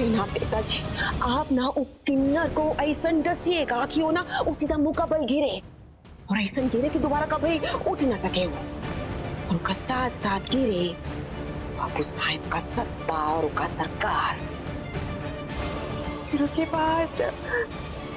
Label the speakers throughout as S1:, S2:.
S1: ना पिताजी, आप ना उस किन्नर को ऐसा डसिएगा कि वो ना उसी का मुंह का बल गिरे और ऐसा गिरे कि दोबारा कभी उठ ना सके वो। उनका साथ साथ गिरे बाबू साहिब का सत्ता और उनका सरकार। फिर उसके बाद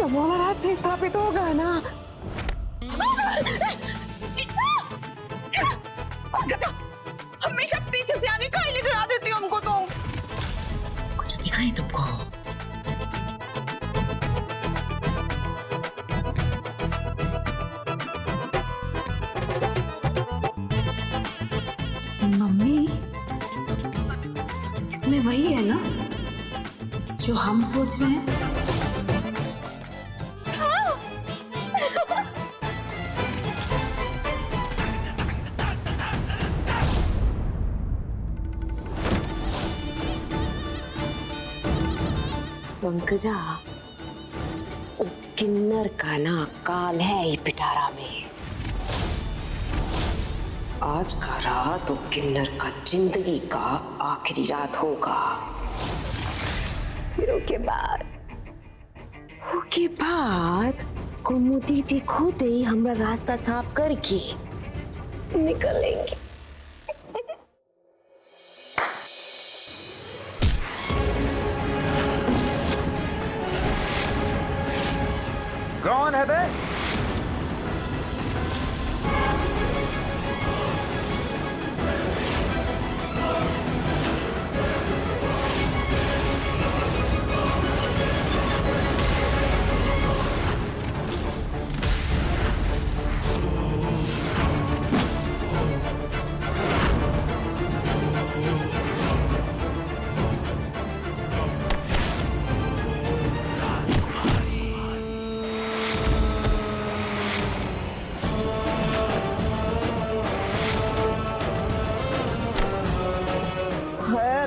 S1: हमारा राज्य स्थापित होगा ना। हमेशा पीछे से आगे काहे डरा देती हो हमको तुम? कुछ दिखाई तुमको?
S2: मम्मी, इसमें वही है ना जो हम सोच रहे हैं?
S1: पंकजा, वो किन्नर का ना काल है ही पिटारा में। आज का रात वो किन्नर का जिंदगी का आखिरी रात होगा। फिर उसके बाद कुमु दीदी खुद ही हमारा रास्ता साफ करके निकलेंगे।
S3: कौन है बे?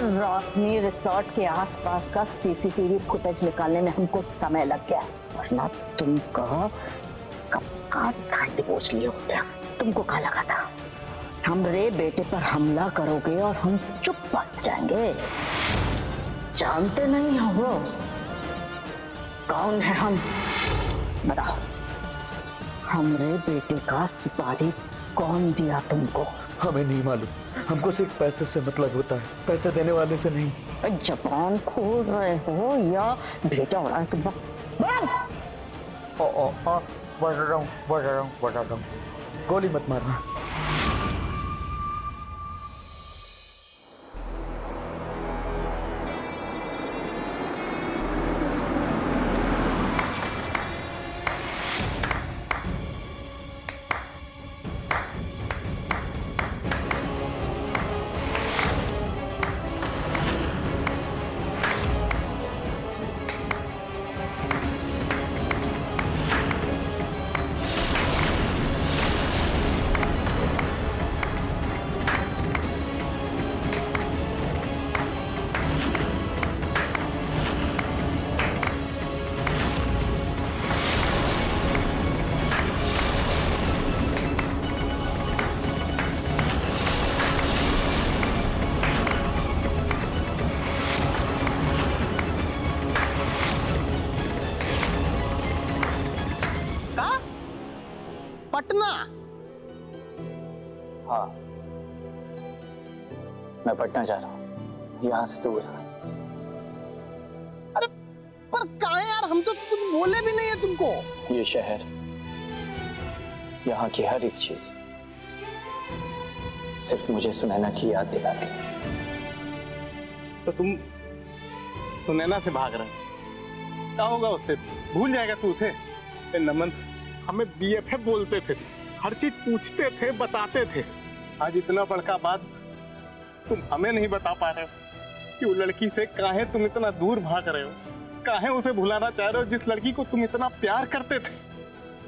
S1: रोशनी रिसोर्ट के आसपास का सीसीटीवी फुटेज निकालने में हमको समय लग गया, वरना तुमको कब का ठंड पहुंच लिया होता। तुमको क्या लगा था हमरे बेटे पर हमला करोगे और हम चुप बैठ जाएंगे? जानते नहीं हो वो कौन है हम? बताओ, हमरे बेटे का सुपारी कौन दिया तुमको?
S3: हमें नहीं मालूम, हमको सिर्फ पैसे से मतलब होता है, पैसे देने वाले से नहीं।
S1: जबान खोल रहे हो या भेजा हो रहा है तुम?
S3: बढ़ रहा हूँ। गोली मत मारना।
S4: पटना?
S5: हाँ, मैं पटना जा रहा हूँ, यहाँ से दूर।
S4: अरे पर कहाँ यार, हम तो कुछ बोले भी नहीं है तुमको।
S5: ये शहर, यहाँ की हर एक चीज सिर्फ मुझे सुनैना की याद दिलाती है।
S4: तो तुम सुनैना से भाग रहे हो? क्या होगा उससे? भूल जाएगा तू उसे? नमन, हमें बीएफएफ बोलते थे, हर चीज पूछते थे, बताते थे। आज इतना बड़का बात तुम हमें नहीं बता पा रहे हो कि वो लड़की से काहे तुम इतना दूर भाग रहे हो? काहे उसे भुलाना चाह रहे हो जिस लड़की को तुम इतना प्यार करते थे?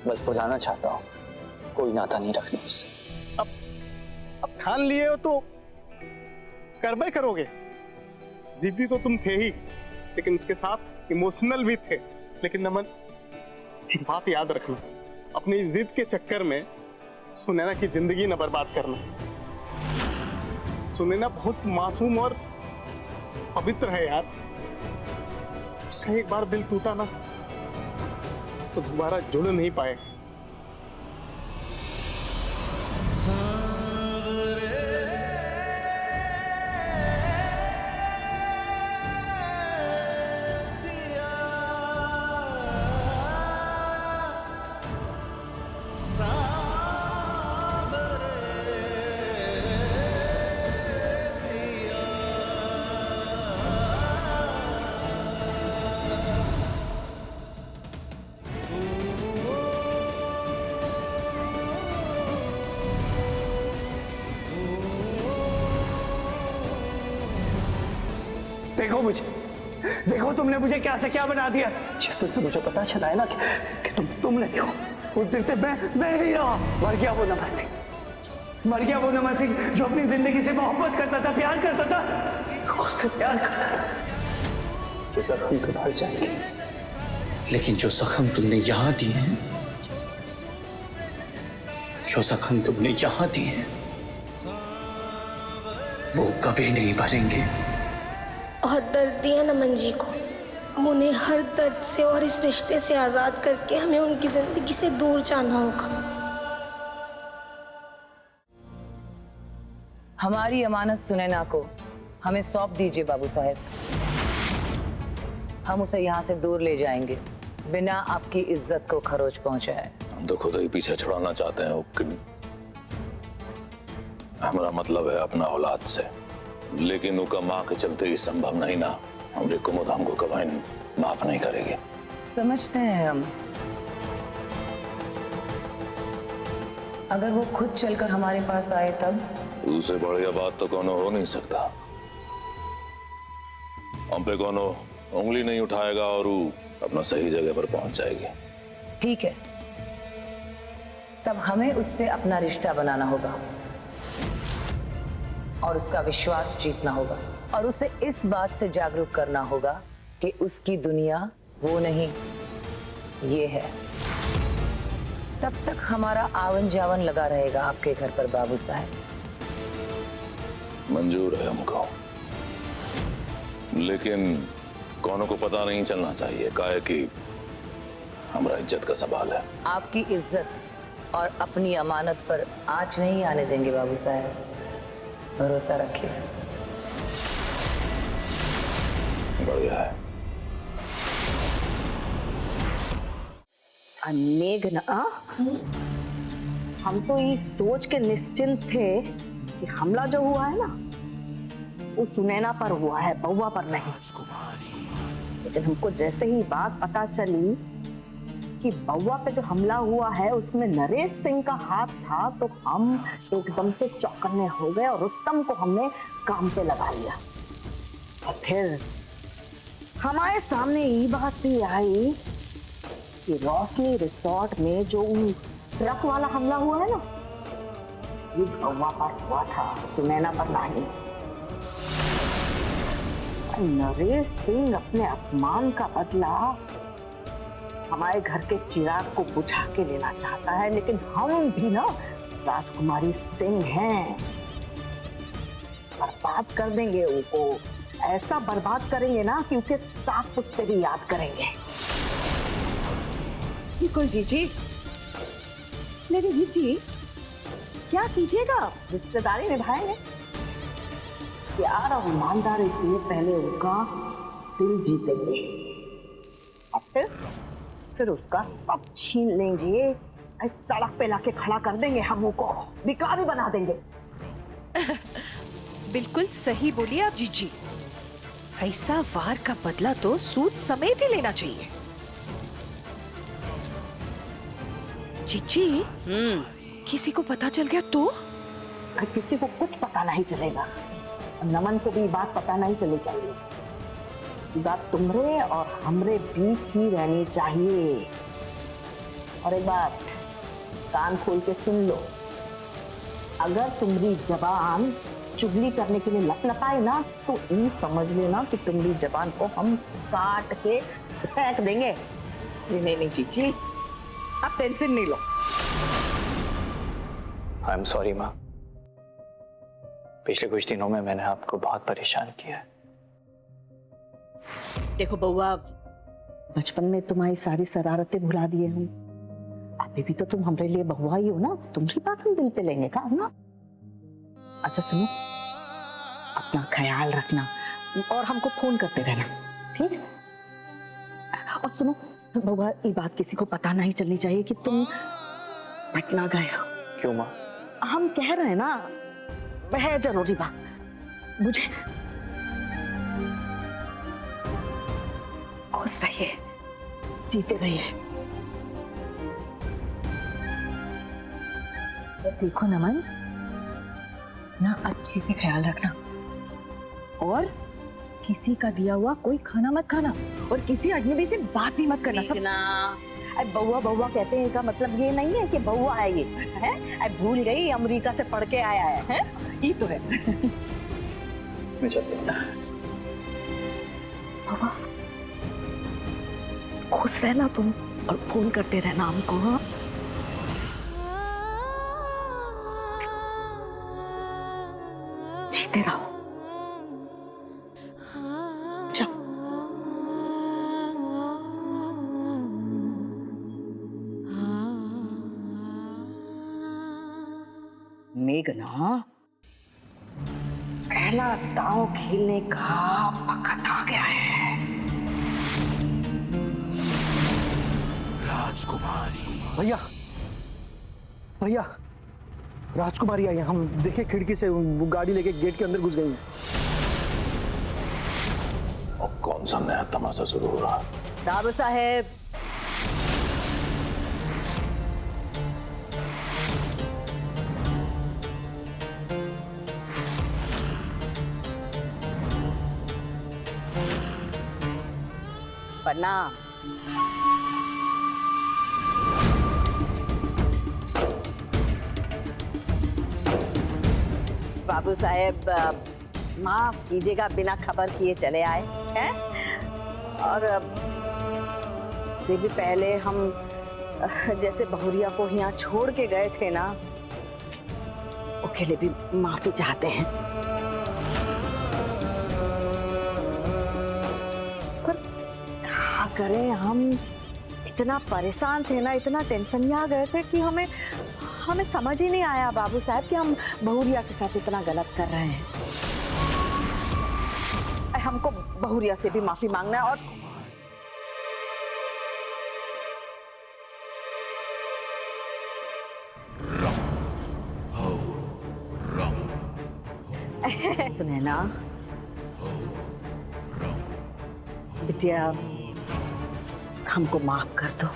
S5: बस बुझाना चाहता हूँ, कोई नाता नहीं रखना उससे।
S4: अब ठान लिए हो तो करबे करोगे। जिद्दी तो तुम थे ही, लेकिन उसके साथ इमोशनल भी थे। लेकिन नमन, एक बात याद रखना, अपनी जिद के चक्कर में सुनैना की जिंदगी न बर्बाद करना। सुनैना बहुत मासूम और पवित्र है यार। उसका एक बार दिल टूटा ना तो दोबारा जुड़ नहीं पाए।
S6: देखो मुझे, देखो तुमने मुझे क्या से क्या बना दिया।
S5: जिस दिन से मुझे पता चला है ना कि
S6: तुम नहीं हो, उस दिन से मैं नहीं रहा। मर गया वो नमन सिंह, मर गया वो नमन सिंह जो अपनी जिंदगी से मोहब्बत करता था, प्यार करता था, उससे प्यार करता था।
S5: ये जख्म तो भर जाएंगे, लेकिन जो जख्म तुमने यहाँ दिए हैं, जो जख्म तुमने यहाँ दिए हैं, वो कभी नहीं भरेंगे।
S7: बहुत दर्द दिया नमन जी को। हम उन्हें हर दर्द से और इस रिश्ते से आजाद करके हमें उनकी जिंदगी से दूर जाना होगा।
S2: हमारी अमानत सुनैना को हमें सौंप दीजिए बाबू साहब। हम उसे यहाँ से दूर ले जाएंगे बिना आपकी इज्जत को खरोच पहुंचाए।
S8: हम तो खुद ही पीछे छुड़ाना चाहते हैं। हमारा मतलब है अपना औलाद से, लेकिन उनका माँ के चलते ही संभव नहीं ना। हमरे कुमुद हमको कभी माफ नहीं करेगी।
S2: समझते हैं हम, अगर वो खुद चलकर हमारे पास आए तब?
S8: उससे बढ़िया बात तो कोनो हो नहीं सकता। हम पे कोनो उंगली नहीं उठाएगा और वो अपना सही जगह पर पहुंच जाएगी।
S2: ठीक है, तब हमें उससे अपना रिश्ता बनाना होगा और उसका विश्वास जीतना होगा और उसे इस बात से जागरूक करना होगा कि उसकी दुनिया वो नहीं, ये है। तब तक हमारा आवन जावन लगा रहेगा आपके घर पर बाबू साहब।
S8: मंजूर है हमको, लेकिन कोनो को पता नहीं चलना चाहिए, काहे कि हमारा इज्जत का सवाल है।
S2: आपकी इज्जत और अपनी अमानत पर आंच नहीं आने देंगे बाबू साहब, भरोसा रखिए।
S8: बढ़िया है।
S1: मेघना, हम तो ये सोच के निश्चिंत थे कि हमला जो हुआ है ना वो सुनैना पर हुआ है, बउआ पर नहीं। लेकिन हमको जैसे ही बात पता चली कि बउआ पे जो हमला हुआ है उसमें नरेश सिंह का हाथ था, तो हम एकदम से चौकन्ने हो गए और रुस्तम को हमने काम पे लगा लिया। और फिर हमारे सामने ये बात भी आई कि रोशनी रिसोर्ट में जो ट्रक वाला हमला हुआ है ना, ये बउआ पर हुआ था, सुनैना पर नहीं। नरेश सिंह अपने अपमान का बदला हमारे घर के चिराग को बुझा के लेना चाहता है, लेकिन हम भी ना राजकुमारी सिंह हैं। बर्बाद कर देंगे उनको, ऐसा बर्बाद करेंगे ना कि उनके साथ पुश्ते भी याद करेंगे।
S9: बिल्कुल जीजी, लेकिन जीजी क्या कीजिएगा?
S1: रिश्तेदारी निभाएंगे, प्यार और ईमानदारी से पहले उनका दिल जीतेंगे और फिर उसका सब छीन लेंगे, सड़क पे लाके खड़ा कर देंगे, हम उनको भिखारी बना देंगे।
S9: बिल्कुल सही बोली आप जीजी। ऐसा वार का बदला तो सूद समेत ही लेना चाहिए। जीजी, किसी को पता चल गया तो?
S1: किसी को कुछ पता नहीं चलेगा, नमन को भी बात पता नहीं चलनी चाहिए। बात तुमरे और हमरे बीच ही रहनी चाहिए। और एक बात कान खोल के सुन लो, अगर तुम्हारी जबान चुगली करने के लिए लपलपाए ना तो ये समझ लेना कि तुम्हारी जबान को हम काट के फेंक देंगे। नहीं चीची, आप टेंशन नहीं लो।
S6: आई एम सॉरी माँ, पिछले कुछ दिनों में मैंने आपको बहुत परेशान किया है।
S1: देखो बउआ, बचपन में तुम्हारी सारी शरारतें भुला दिए हम, अभी भी तो तुम हमारे लिए बहुआ ही हो ना, तुम्हारी बात हम दिल पे लेंगे का ना। अच्छा सुनो, अपना ख्याल रखना और हमको फोन करते रहना, ठीक? और सुनो बउआ, ये बात किसी को पता नहीं चलनी चाहिए कि तुम पटना गए हो।
S6: क्यों माँ?
S1: हम कह रहे हैं ना, वह जरूरी बात। मुझे खुश रहिए, जीते रहिए।
S2: देखो नमन, ना अच्छे से ख्याल रखना और किसी का दिया हुआ कोई खाना मत खाना और किसी अजनबी से बात भी मत करना। सब
S1: बउआ बउआ कहते हैं का मतलब ये नहीं है कि बउआ है ये, है? भूल गई अमेरिका से पढ़ के आया है? ये तो है।
S6: मैं चलता हूँ।
S1: बउआ खुश रहना तुम और फोन करते रहना हमको। हाँ जीते रहो। मेघना, पहला दांव खेलने का वक्त आ गया है।
S3: राजकुमारी। भैया भैया, राजकुमारी आई है। हम देखे खिड़की से, वो गाड़ी लेके गेट के अंदर घुस गई है।
S8: और कौन सा नया तमाशा शुरू हो रहा?
S1: बाबू साहेब, प्रणाम। बाबू साहेब माफ कीजिएगा, बिना खबर किए चले आए हैं। और से भी पहले हम जैसे बहुरिया को यहाँ छोड़ के गए थे ना, उसके लिए भी माफी चाहते हैं। पर क्या करें, हम इतना परेशान थे ना, इतना टेंशन में आ गए थे कि हमें समझ ही नहीं आया बाबू साहब कि हम बहुरिया के साथ इतना गलत कर रहे हैं। हमको बहुरिया से भी माफी मांगना है। और सुनैना बिटिया, हमको माफ कर दो।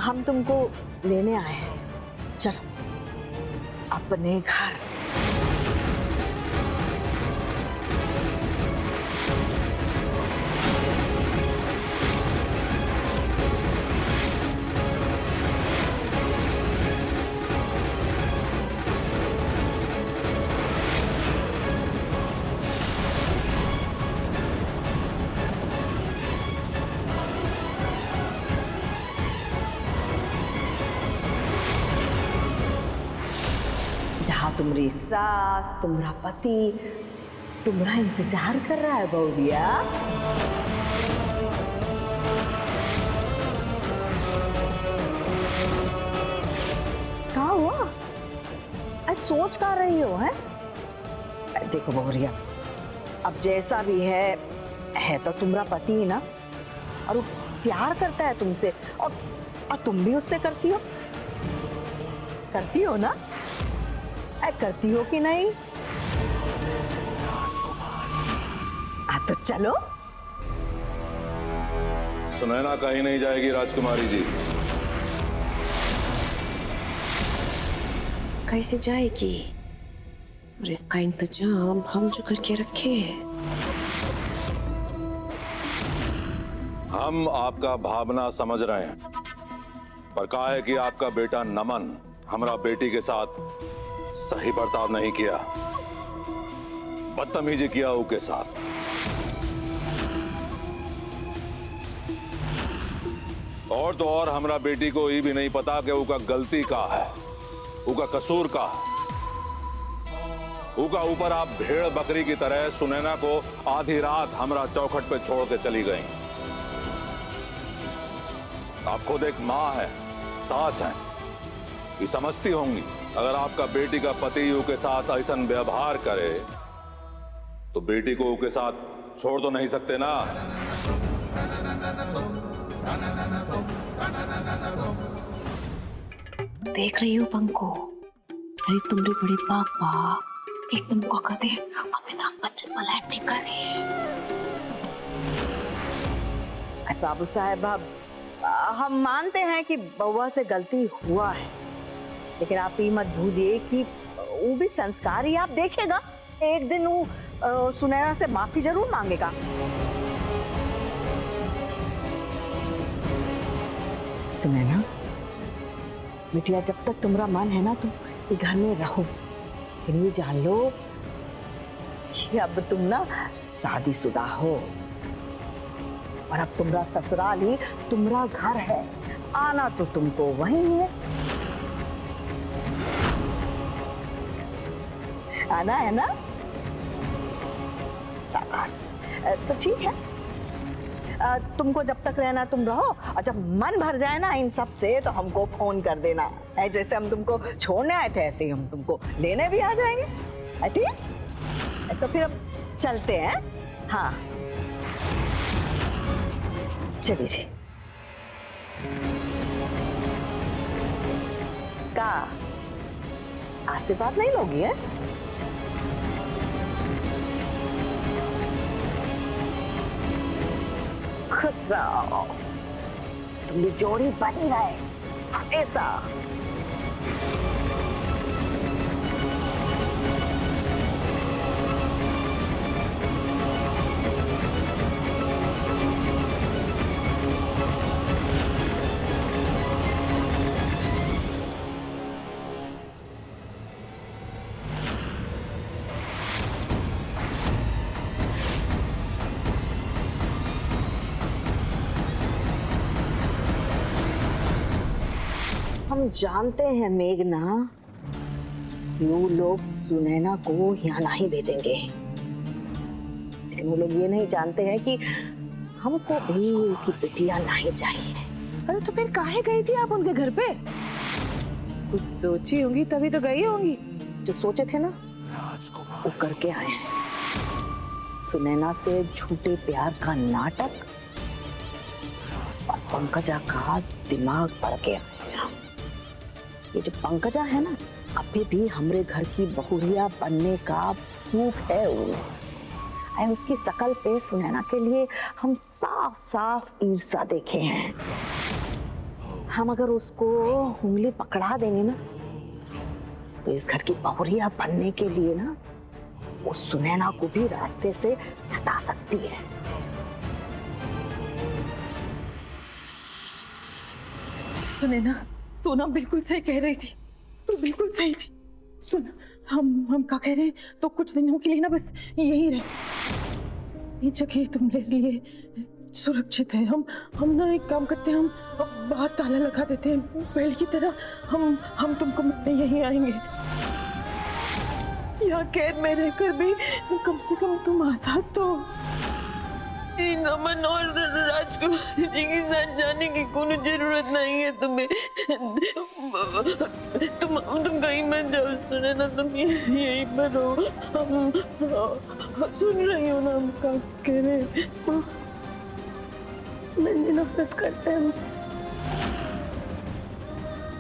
S1: हम तुमको लेने आए हैं, चलो अपने घर। जहाँ तुम्हारी सास, तुम्हारा पति तुम्हारा इंतजार कर रहा है बहुरिया। क्या हुआ? सोच कर रही हो? है देखो बहुरिया, अब जैसा भी है तो तुम्हारा पति ही ना, और वो प्यार करता है तुमसे, और तुम भी उससे करती हो ना? करती हो कि नहीं? तो चलो।
S8: सुनैना कहीं नहीं जाएगी राजकुमारी जी।
S1: कैसे जाएगी? और इसका इंतजाम हम जो करके रखे हैं।
S8: हम आपका भावना समझ रहे हैं, पर कहा है कि आपका बेटा नमन हमारा बेटी के साथ सही बर्ताव नहीं किया, बदतमीजी किया उसके साथ। और तो और हमारा बेटी को ये भी नहीं पता कि उसका गलती का है, उसका कसूर का है। उसका ऊपर आप भेड़ बकरी की तरह सुनैना को आधी रात हमारा चौखट पे छोड़ के चली गई। आप खुद एक माँ है, सास है, ये समझती होंगी अगर आपका बेटी का पति उसके साथ ऐसा व्यवहार करे तो बेटी को उसके साथ छोड़ तो नहीं सकते ना।
S1: देख रही हो पंको, अरे तुम्हारे बड़े पापा एकदम को कहते हैं अमिताभ बच्चन वाला एक्टिंग कर रही है।
S2: बाबू साहब, हम मानते हैं कि बउआ से गलती हुआ है, लेकिन आप ये मत भूलिए कि वो भी संस्कार ही आप देखेगा। एक दिन वो सुनैना से माफी जरूर मांगेगा। सुनैना बिटिया, जब तक तुम्हारा मन है ना तुम ये घर में रहो, लेकिन ये जान लो कि अब तुम ना शादीशुदा हो और अब तुम्हारा ससुराल ही तुम्हारा घर है। आना तो तुमको वहीं है, आना है ना। शाबाश, तो ठीक है, तुमको जब तक रहना तुम रहो, और जब मन भर जाए ना इन सब से तो हमको फोन कर देना है। जैसे हम तुमको छोड़ने आए थे ऐसे ही हम तुमको लेने भी आ जाएंगे। ठीक, तो फिर अब चलते हैं। हाँ चलिए जी। का आशीर्वाद नहीं लोगी है? खुश रहो, तुम्हारी जोड़ी बनी रहे ऐसा। हम जानते हैं मेघना, वो लोग सुनैना को यहाँ नहीं भेजेंगे, लेकिन वो लोग ये नहीं जानते हैं कि हमको भी उनकी बिटिया नहीं चाहिए।
S9: अरे तो फिर काहे गई थी आप उनके घर पे? कुछ सोची होंगी तभी तो गई होंगी।
S2: जो सोचे थे ना वो करके आए हैं। सुनैना से झूठे प्यार का नाटक और पंकजा का दिमाग बढ़ के आए। ये जो पंकजा है ना, अभी भी हमरे घर की बहुरिया बनने का प्रूफ है वो। उसकी शकल पे सुनैना के लिए हम साफ साफ ईर्ष्या देखे हैं। हम अगर उसको उंगली पकड़ा देंगे ना तो इस घर की बहुरिया बनने के लिए ना वो सुनैना को भी रास्ते से हटा सकती है।
S9: सुनैना, तू ना बिल्कुल सही कह रही थी, तू बिल्कुल सही थी। सुन, हम क्या कह रहे हैं, तो कुछ दिनों के लिए ना बस यही रहे। ये जगह तुम्हारे लिए सुरक्षित है। हम ना एक काम करते हैं, हम बाहर ताला लगा देते हैं पहले की तरह। हम तुमको मिलने यहीं आएंगे। यहाँ कैद में रहकर भी कम से कम तुम आजाद तो। नमन और राजकुमार जी के साथ जाने की कोई जरूरत नहीं है तुम्हें। तुम कहीं मत जाओ, सुने ना, तुम यहीं पर हो। हम सुन रही हो ना हम क्या कह रहे हैं।
S7: मैंने नफरत करता है मुझसे।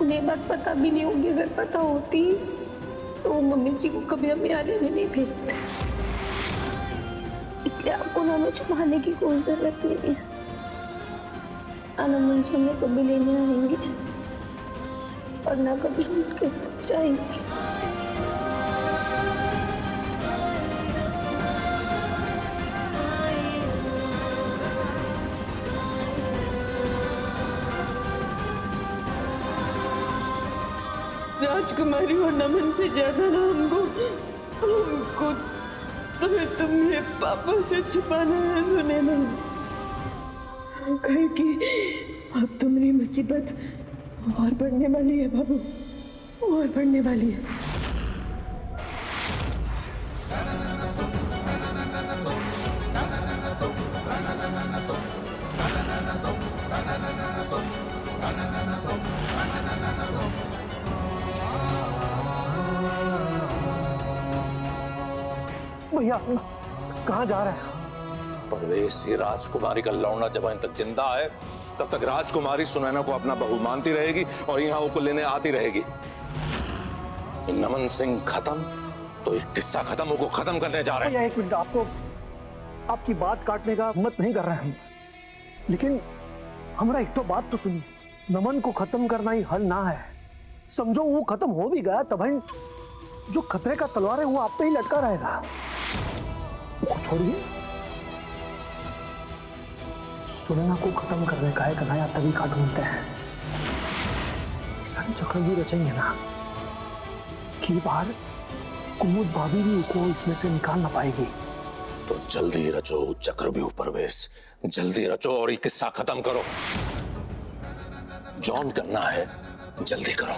S7: उन्हें बात पता भी नहीं होगी, अगर पता होती तो मम्मी जी को कभी हमें यहाँ रहने नहीं भेजते। इसलिए आपको ना हमें छुपाने की कोई जरूरत नहीं है। आनंद हमें कभी लेने आएंगे और ना कभी हम उनके साथ जाएंगे।
S9: राजकुमारी और नमन से ज्यादा ना हमको तुम्हें पापा से छुपाना है सुनैना। कहे कि अब तुम्हारी मुसीबत और बढ़ने वाली है बाबू, और बढ़ने वाली है।
S3: भैया कहाँ जा रहे हैं?
S8: परवेश, ये राजकुमारी का लौंडा जब तक जिंदा है तब तक राजकुमारी सुनैना को अपना बहू मानती रहेगी और यहाँ को लेने आती रहेगी। नमन सिंह खत्म तो एक किस्सा खत्म, वो खत्म करने जा रहे हैं।
S3: भैया एक मिनट, आपको आपकी बात काटने का मत नहीं कर रहे हैं हम, लेकिन हमारा एक तो बात तो सुनिए। नमन को खत्म करना ही हल ना है। समझो वो खत्म हो भी गया तब जो खतरे का तलवार है वो आप पे ही लटका रहेगा। वो छोड़िए, सुनैना को खत्म करने का एक नया तरीका ढूंढते हैं। सन चक्रव्यूह रचेंगे ना कि बार कुमुद भाभी भी को इसमें से निकाल ना पाएगी।
S8: तो जल्दी रचो चक्रव्यूह परवेश, जल्दी रचो और ये किस्सा खत्म करो। जॉन करना है जल्दी करो।